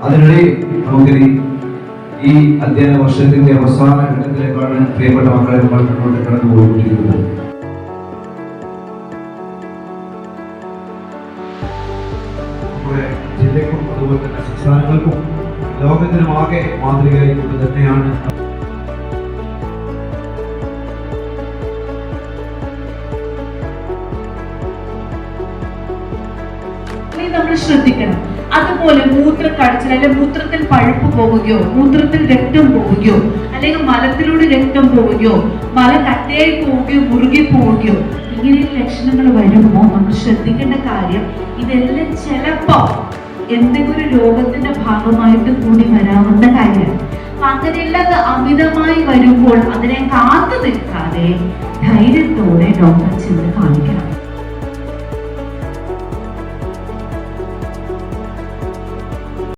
അതിനിടയിൽ നമുക്കിനി ഈ അധ്യയന വർഷത്തിന്റെ അവസാന ഘട്ടത്തിലേക്കാണ് പ്രിയപ്പെട്ട മക്കളെ നമ്മൾ മുന്നോട്ട് കടന്നു പോയിക്കൊണ്ടിരിക്കുന്നത്. നമ്മുടെ ജില്ലയ്ക്കും അതുപോലെ തന്നെ സംസ്ഥാനങ്ങൾക്കും ലോകത്തിനുമാകെ മാതൃകയായിക്കൊണ്ട് തന്നെയാണ് നമ്മൾ ശ്രദ്ധിക്കണം. അതുപോലെ മൂത്രക്കടച്ചിൽ അല്ലെങ്കിൽ മൂത്രത്തിൽ പഴുപ്പ് പോവുകയോ മൂത്രത്തിൽ രക്തം പോവുകയോ അല്ലെങ്കിൽ മലത്തിലൂടെ രക്തം പോവുകയോ മല കട്ടയായി പോവുകയോ മുറുകി പോവുകയോ ഇങ്ങനെ ലക്ഷണങ്ങൾ വരുമ്പോൾ നമ്മൾ ശ്രദ്ധിക്കേണ്ട കാര്യം ഇതെല്ലാം ചിലപ്പോ എന്തെങ്കിലും ഒരു രോഗത്തിന്റെ ഭാഗമായിട്ട് കൂടി വരാവുന്ന കാര്യമാണ്. അങ്ങനെയുള്ളത് അമിതമായി വരുമ്പോൾ അതിനെ കാത്തു നിൽക്കാതെ ധൈര്യത്തോടെ ഡോക്ടറെ ചെന്ന് കാണിക്കണം.